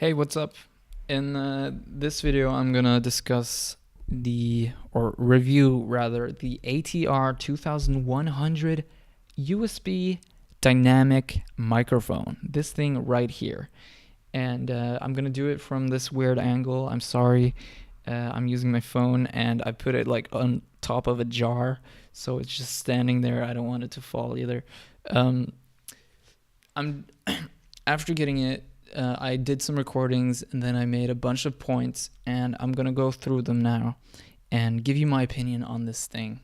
Hey, what's up? In this video, I'm gonna discuss or review rather, the ATR2100 USB dynamic microphone. This thing right here. And I'm gonna do it from this weird angle. I'm sorry. I'm using my phone and I put it like on top of a jar, so it's just standing there. I don't want it to fall either. Um, I'm after getting it, I did some recordings and then I made a bunch of points, and I'm gonna go through them now and give you my opinion on this thing.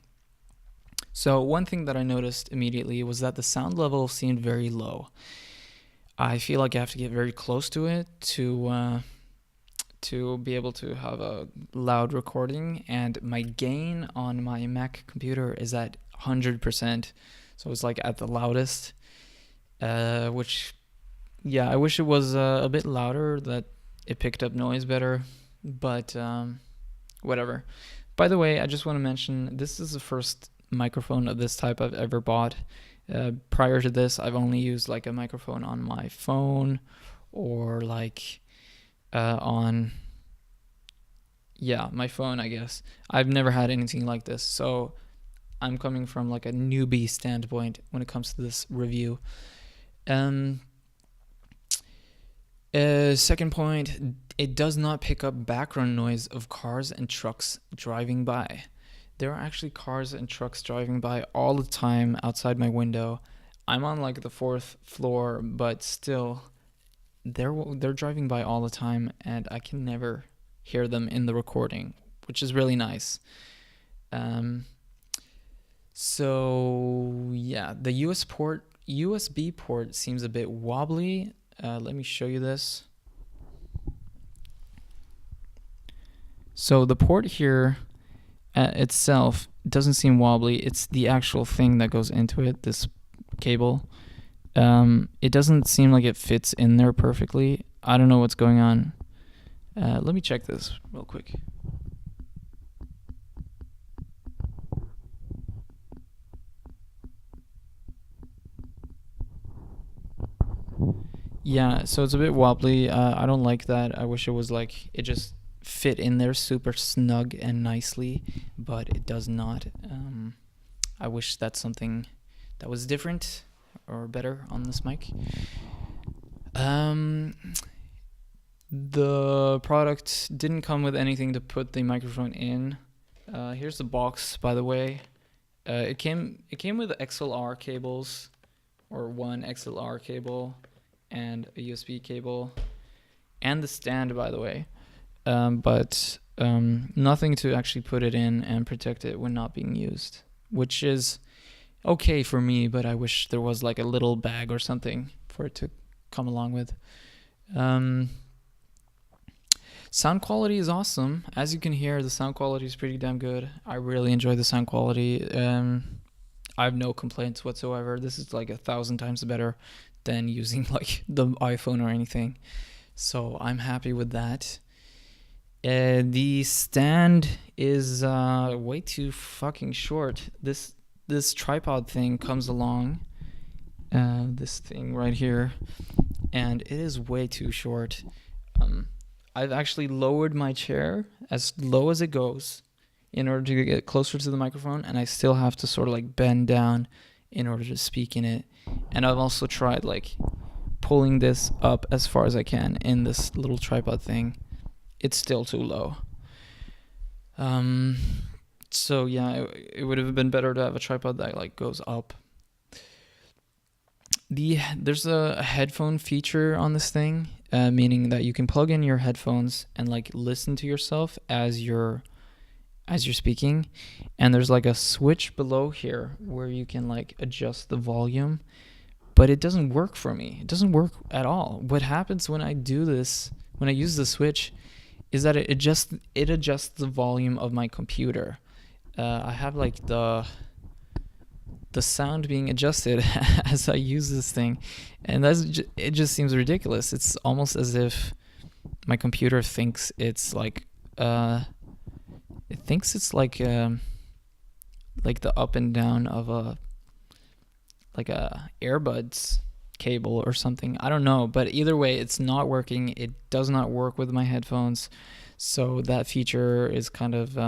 So one thing that I noticed immediately was that the sound level seemed very low. I feel like I have to get very close to it to be able to have a loud recording, and my gain on my Mac computer is at 100%, so it's like at the loudest, which, yeah, I wish it was a bit louder, that it picked up noise better, but whatever. By the way, I just want to mention this is the first microphone of this type I've ever bought. Prior to this, I've only used like a microphone on my phone or like on, yeah, my phone, I guess. I've never had anything like this, so I'm coming from like a newbie standpoint when it comes to this review. Second point, it does not pick up background noise of cars and trucks driving by. There are actually cars and trucks driving by all the time outside my window. I'm on like the 4th floor, but still, they're driving by all the time, and I can never hear them in the recording, which is really nice. So yeah, the USB port seems a bit wobbly. Let me show you this. So the port here itself doesn't seem wobbly. It's the actual thing that goes into it, this cable. It doesn't seem like it fits in there perfectly. I don't know what's going on. Let me check this real quick. Yeah, so it's a bit wobbly. I don't like that. I wish it was like it just fit in there super snug and nicely, but it does not. I wish that's something that was different or better on this mic. The product didn't come with anything to put the microphone in. Here's the box, by the way. It came with XLR cables, or one XLR cable and a USB cable, and the stand, by the way. But nothing to actually put it in and protect it when not being used, which is okay for me, but I wish there was like a little bag or something for it to come along with. Sound quality is awesome. As you can hear, the sound quality is pretty damn good. I really enjoy the sound quality. I have no complaints whatsoever. This is like 1,000 times better than using like the iPhone or anything. So I'm happy with that. The stand is way too fucking short. This tripod thing comes along, this thing right here, and it is way too short. I've actually lowered my chair as low as it goes in order to get closer to the microphone, and I still have to sort of like bend down in order to speak in it. And I've also tried like pulling this up as far as I can in this little tripod thing. It's still too low. So yeah, it would have been better to have a tripod that like goes up. There's a headphone feature on this thing, meaning that you can plug in your headphones and like listen to yourself as you're speaking, and there's like a switch below here where you can like adjust the volume, but it doesn't work for me. It doesn't work at all. What happens when I do this, when I use the switch, is that it adjusts the volume of my computer. I have like the sound being adjusted as I use this thing, and it just seems ridiculous. It's almost as if my computer thinks it's like the up and down of a earbuds, cable or something. I don't know, but either way, it's not working. It does not work with my headphones. So that feature is kind of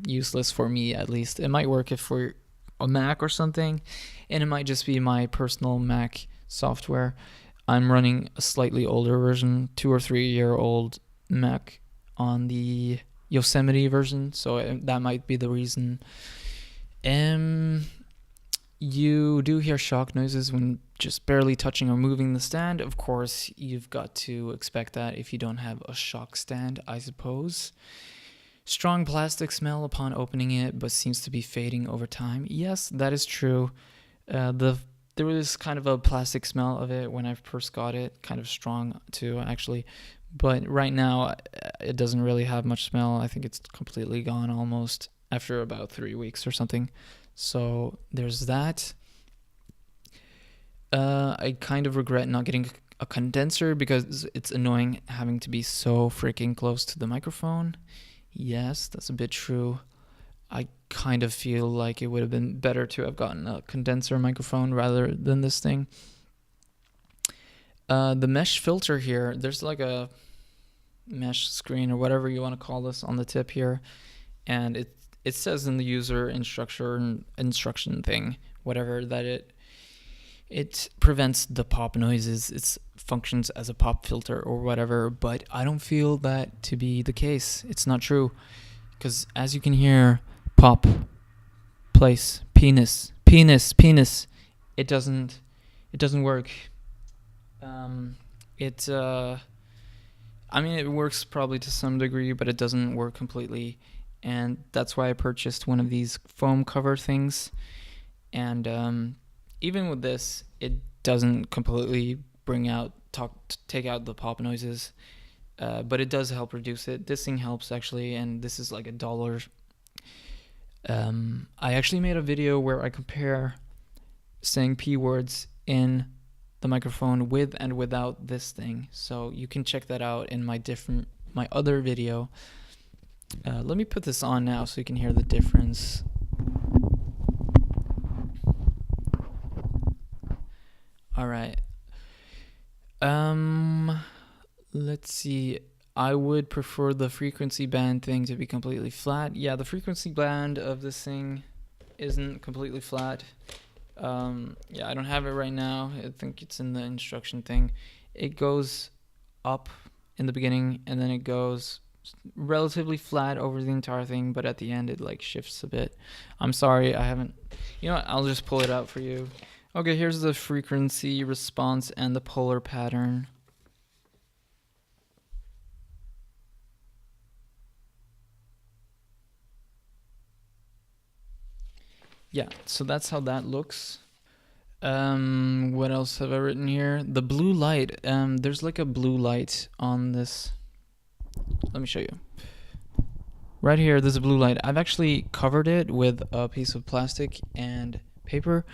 useless for me, at least. It might work if for a Mac or something, and it might just be my personal Mac software. I'm running a slightly older version, 2 or 3 year old Mac on the Yosemite version, so that might be the reason. You do hear shock noises when just barely touching or moving the stand. Of course, you've got to expect that if you don't have a shock stand, I suppose. Strong plastic smell upon opening it, but seems to be fading over time. Yes, that is true. There was kind of a plastic smell of it when I first got it, kind of strong too, actually. But right now, it doesn't really have much smell. I think it's completely gone almost after about 3 weeks or something. So there's that. I kind of regret not getting a condenser because it's annoying having to be so freaking close to the microphone. Yes, that's a bit true. I kind of feel like it would have been better to have gotten a condenser microphone rather than this thing. The mesh filter here, there's like a mesh screen or whatever you want to call this on the tip here, and it says in the user instruction thing, whatever, that it prevents the pop noises. It functions as a pop filter or whatever, but I don't feel that to be the case. It's not true, because as you can hear, pop, place, penis. It doesn't work. I mean, it works probably to some degree, but it doesn't work completely. And that's why I purchased one of these foam cover things. And even with this, it doesn't completely take out the pop noises, but it does help reduce it. This thing helps, actually, and this is like $1. I actually made a video where I compare saying P words in the microphone with and without this thing, so you can check that out in my other video. Let me put this on now so you can hear the difference. All right. Let's see. I would prefer the frequency band thing to be completely flat. Yeah, the frequency band of this thing isn't completely flat. Yeah, I don't have it right now. I think it's in the instruction thing. It goes up in the beginning, and then it goes relatively flat over the entire thing, but at the end it like shifts a bit. I'm sorry, I haven't, you know what, I'll just pull it out for you. Okay, here's the frequency response and the polar pattern. Yeah, so that's how that looks. What else have I written here? The blue light. There's like a blue light on this. Let me show you. Right here, there's a blue light. I've actually covered it with a piece of plastic and paper.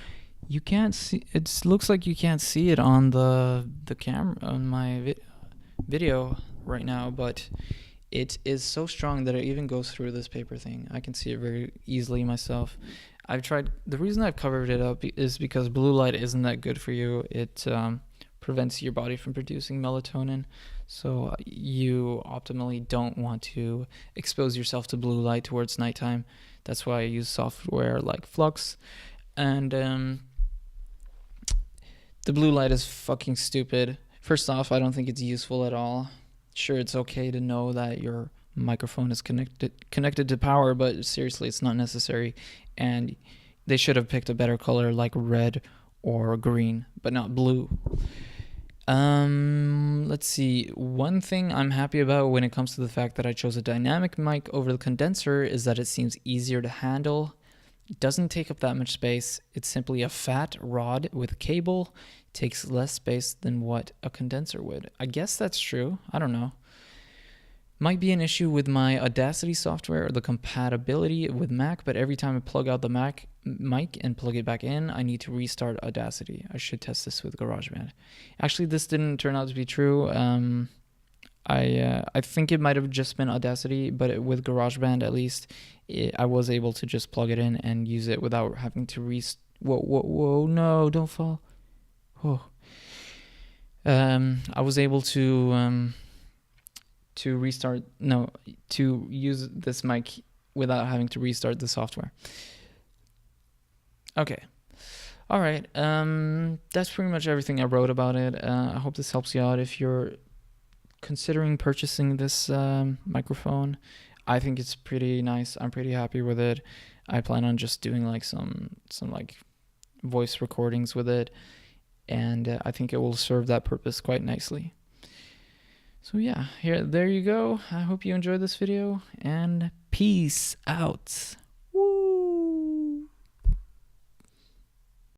You can't see. It looks like you can't see it on the camera on my video right now, but it is so strong that it even goes through this paper thing. I can see it very easily myself. I've tried. The reason I've covered it up is because blue light isn't that good for you. It prevents your body from producing melatonin, so you optimally don't want to expose yourself to blue light towards nighttime. That's why I use software like Flux, and the blue light is fucking stupid. First off, I don't think it's useful at all. Sure, it's okay to know that your microphone is connected to power, but seriously, it's not necessary. And they should have picked a better color like red or green, but not blue. Let's see. One thing I'm happy about when it comes to the fact that I chose a dynamic mic over the condenser is that it seems easier to handle. It doesn't take up that much space. It's simply a fat rod with a cable. It takes less space than what a condenser would. I guess that's true. I don't know. Might be an issue with my Audacity software or the compatibility with Mac, but every time I plug out the Mac mic and plug it back in, I need to restart Audacity. I should test this with GarageBand. Actually, this didn't turn out to be true. I think it might have just been Audacity, but with GarageBand at least, I was able to just plug it in and use it without having to Whoa, no, don't fall. Oh. I was able to restart, no, to use this mic without having to restart the software. Okay. All right. That's pretty much everything I wrote about it. I hope this helps you out if you're considering purchasing this microphone. I think it's pretty nice. I'm pretty happy with it. I plan on just doing like some like voice recordings with it, and I think it will serve that purpose quite nicely. So yeah, there you go. I hope you enjoyed this video, and peace out.